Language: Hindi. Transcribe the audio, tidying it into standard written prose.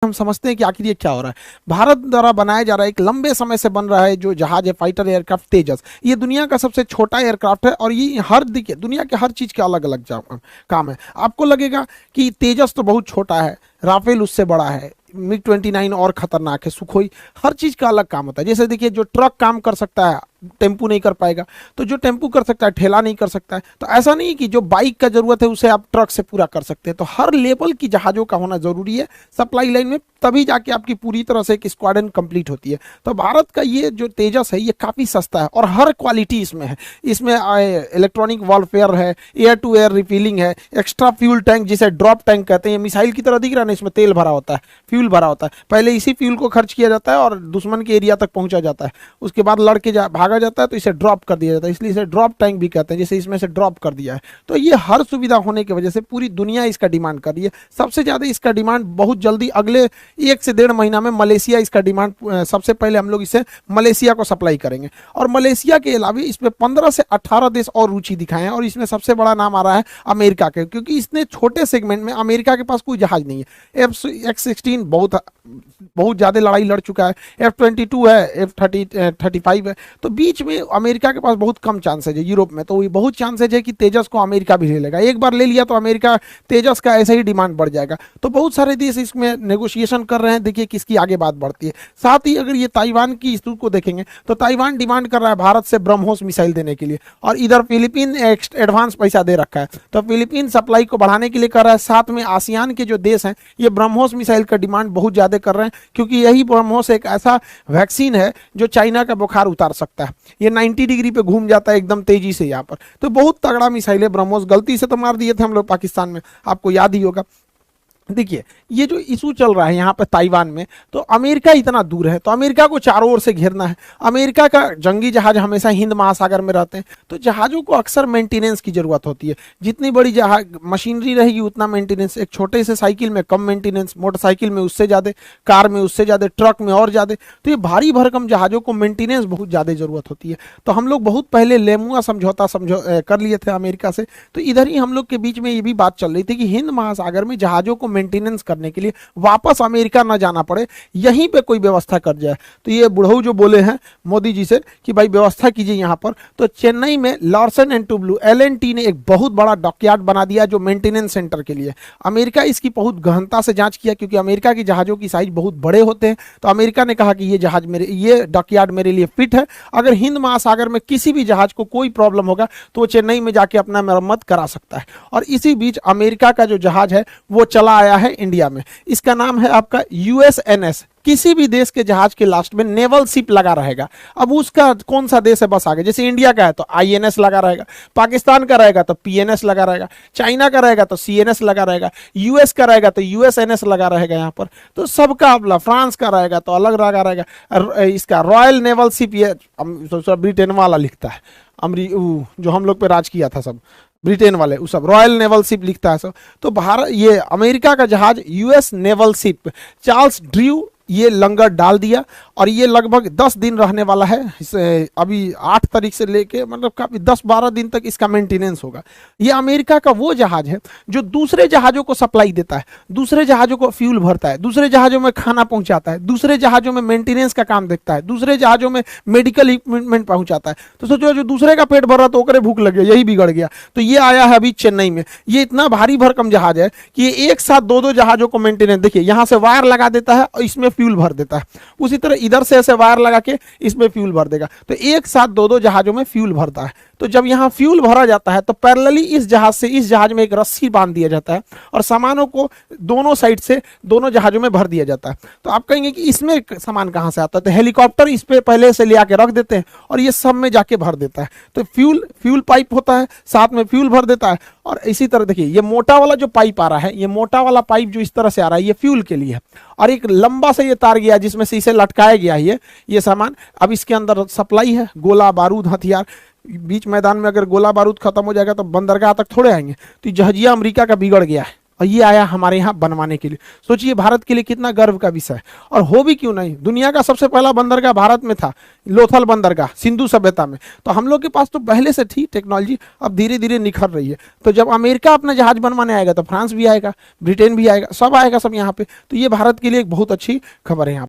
हम समझते हैं कि आखिर ये क्या हो रहा है। भारत द्वारा बनाया जा रहा है, एक लंबे समय से बन रहा है जो जहाज है, फाइटर एयरक्राफ्ट तेजस। ये दुनिया का सबसे छोटा एयरक्राफ्ट है और ये हर दिखे दुनिया के हर चीज के अलग अलग काम है। आपको लगेगा कि तेजस तो बहुत छोटा है, राफेल उससे बड़ा है, मिग 29 और खतरनाक है, सुखोई, हर चीज का अलग काम होता है। जैसे देखिए, जो ट्रक काम कर सकता है टेम्पू नहीं कर पाएगा, तो जो टेम्पू कर सकता है ठेला नहीं कर सकता है। तो ऐसा नहीं कि जो बाइक का जरूरत है उसे आप ट्रक से पूरा कर सकते हैं। तो हर लेवल की जहाजों का होना जरूरी है सप्लाई लाइन में, तभी जाके आपकी पूरी तरह से एक स्क्वाड्रन कंप्लीट होती है। तो भारत का ये जो तेजस है ये काफी सस्ता है और हर क्वालिटी इसमें है। इसमें इलेक्ट्रॉनिक वॉरफेयर है, एयर टू एयर रिफिलिंग है, एक्स्ट्रा फ्यूल टैंक जिसे ड्रॉप टैंक कहते हैं, ये मिसाइल की तरह दिख रहा है ना, इसमें तेल भरा होता है, फ्यूल भरा होता है। पहले इसी फ्यूल को खर्च किया जाता है और दुश्मन के एरिया तक पहुंचा जाता है, उसके बाद लड़के भागा जाता है तो इसे ड्रॉप कर दिया जाता है, इसलिए इसे ड्रॉप टैंक भी कहते हैं, जैसे इसमें से ड्रॉप कर दिया है। तो ये हर सुविधा होने की वजह से पूरी दुनिया इसका डिमांड कर रही है। सबसे ज्यादा इसका डिमांड बहुत जल्दी अगले 1 से 1.5 महीना में मलेशिया इसका डिमांड, सबसे पहले हम लोग इसे मलेशिया को सप्लाई करेंगे। और मलेशिया के अलावा इसमें 15 से 18 देश और रुचि दिखाए हैं और इसमें सबसे बड़ा नाम आ रहा है अमेरिका के, क्योंकि इसने छोटे सेगमेंट में, अमेरिका के पास कोई जहाज नहीं है। F-16 बहुत ज्यादा लड़ाई लड़ चुका है, F-22 है, F-35 है, तो बीच में अमेरिका के पास बहुत कम चांसेज है। यूरोप में तो ये बहुत चांसेज है कि तेजस को अमेरिका भी ले लेगा। एक बार ले लिया तो अमेरिका तेजस का ऐसे ही डिमांड बढ़ जाएगा। तो बहुत सारे देश इसमें नेगोशिएशन कर रहे हैं, देखिए किसकी आगे बात बढ़ती है। साथ ही अगर ये ताइवान की स्थिति को देखेंगे तो ताइवान डिमांड कर रहा है भारत से ब्रह्मोस मिसाइल देने के लिए, और इधर फिलीपीन एडवांस पैसा दे रखा है, तो फिलीपीन सप्लाई को बढ़ाने के लिए कर रहा है। साथ में आसियान के जो देश हैं ये ब्रह्मोस मिसाइल का डिमांड बहुत ज्यादा कर रहे हैं, क्योंकि यही ब्रह्मोस एक ऐसा वैक्सीन है जो चाइना का बुखार उतार सकता है। ये 90 डिग्री पे घूम जाता है एकदम तेजी से यहाँ पर। तो बहुत तगड़ा मिसाइल है ब्रह्मोस। गलती से तो मार दिए थे हम लोग पाकिस्तान में, आपको याद ही होगा। देखिए, ये जो इशू चल रहा है यहाँ पे ताइवान में, तो अमेरिका इतना दूर है तो अमेरिका को चारों ओर से घेरना है। अमेरिका का जंगी जहाज हमेशा हिंद महासागर में रहते हैं, तो जहाज़ों को अक्सर मेंटेनेंस की जरूरत होती है। जितनी बड़ी जहाज मशीनरी रहेगी उतना मेंटेनेंस। एक छोटे से साइकिल में कम मेंटेनेंस, मोटरसाइकिल में उससे ज़्यादा, कार में उससे ज़्यादा, ट्रक में और ज़्यादा। तो ये भारी भरकम जहाज़ों को मेंटेनेंस बहुत ज़्यादा जरूरत होती है। तो हम लोग बहुत पहले लेमुआ समझौता कर लिए थे अमेरिका से। तो इधर ही हम लोग के बीच में ये भी बात चल रही थी कि हिंद महासागर में जहाज़ों को मेंटेनेंस करने के लिए वापस अमेरिका ना जाना पड़े, यहीं पे कोई व्यवस्था कर जाए। तो ये बुढ़ऊ जो बोले हैं मोदी जी से कि भाई व्यवस्था कीजिए यहाँ पर, तो चेन्नई में लार्सन एंड टुब्लू LNT ने एक बहुत बड़ा डॉकयार्ड बना दिया जो मेंटेनेंस सेंटर के लिए। अमेरिका इसकी बहुत गहनता से जांच किया, क्योंकि अमेरिका की जहाज़ों की साइज बहुत बड़े होते हैं। तो अमेरिका ने कहा कि ये डॉकयार्ड मेरे लिए फिट है, अगर हिंद महासागर में किसी भी जहाज को कोई प्रॉब्लम होगा तो वो चेन्नई में जाके अपना मरम्मत करा सकता है। और इसी बीच अमेरिका का जो जहाज है वो चला आया है इंडिया में। इसका नाम है आपका USNS। किसी भी देश के जहाज के लास्ट में नेवल शिप लगा रहेगा। अब उसका कौन सा देश है बस आगे, जैसे इंडिया का है तो INS लगा रहेगा, पाकिस्तान का रहेगा तो PNS लगा रहेगा, चाइना का रहेगा तो CNS लगा रहेगा, US का रहेगा तो USNS लगा रहेगा यहाँ पर। तो सबका अपना, फ्रांस का रहेगा तो अलग लगा रहेगा। इसका रॉयल नेवल शिप, ये ब्रिटेन वाला लिखता है, जो हम लोग पे राज किया था सब ब्रिटेन वाले, वो सब रॉयल नेवल शिप लिखता है सब। तो भारत, ये अमेरिका का जहाज US naval ship Charles Drew, ये लंगर डाल दिया और ये लगभग 10 दिन रहने वाला है। अभी 8 तारीख से लेके मतलब काफी 10-12 दिन तक इसका मेंटेनेंस होगा। ये अमेरिका का वो जहाज है जो दूसरे जहाजों को सप्लाई देता है, दूसरे जहाजों को फ्यूल भरता है, दूसरे जहाजों में खाना पहुंचाता है, दूसरे जहाजों में मेंटेनेंस का काम देखता है, दूसरे जहाजों में मेडिकल इक्विपमेंट पहुंचाता है। तो सोचो, जो दूसरे का पेट भर रहा तो ओकरे भूख लग गया, यही बिगड़ गया। तो ये आया है अभी चेन्नई में। ये इतना भारी भरकम जहाज है कि ये एक साथ 2-2 जहाजों को मेंटेनेंस, देखिए यहाँ से वायर लगा देता है और इसमें फ्यूल भर देता है, उसी तरह इधर से ऐसे वायर लगा के इसमें फ्यूल भर देगा। तो एक साथ 2-2 जहाजों में फ्यूल भरता है। तो जब यहाँ फ्यूल भरा जाता है तो पैरेलली इस जहाज से इस जहाज में एक रस्सी बांध दिया जाता है और सामानों को दोनों साइड से दोनों जहाजों में भर दिया जाता है। तो आप कहेंगे कि इसमें सामान कहाँ से आता है, तो हेलीकॉप्टर इस पे पहले से ले आके रख देते हैं और ये सब में जाके भर देता है। तो फ्यूल पाइप होता है, साथ में फ्यूल भर देता है। और इसी तरह देखिए, ये मोटा वाला जो पाइप आ रहा है, ये मोटा वाला पाइप जो इस तरह से आ रहा है, ये फ्यूल के लिए है। और एक लंबा से ये तार गया जिसमें से इसे लटकाया गया है ये सामान। अब इसके अंदर सप्लाई है, गोला बारूद हथियार। बीच मैदान में अगर गोला बारूद खत्म हो जाएगा तो बंदरगाह तक थोड़े आएंगे। तो जहाजिया अमेरिका का बिगड़ गया है, और ये आया हमारे यहाँ बनवाने के लिए। सोचिए भारत के लिए कितना गर्व का विषय है। और हो भी क्यों नहीं, दुनिया का सबसे पहला बंदरगाह भारत में था, लोथल बंदरगाह सिंधु सभ्यता में। तो हम लोग के पास तो पहले से थी टेक्नोलॉजी, अब धीरे धीरे निखर रही है। तो जब अमेरिका अपना जहाज बनवाने आएगा तो फ्रांस भी आएगा, ब्रिटेन भी आएगा, सब आएगा सब यहाँ पे। तो ये भारत के लिए एक बहुत अच्छी खबर है यहाँ।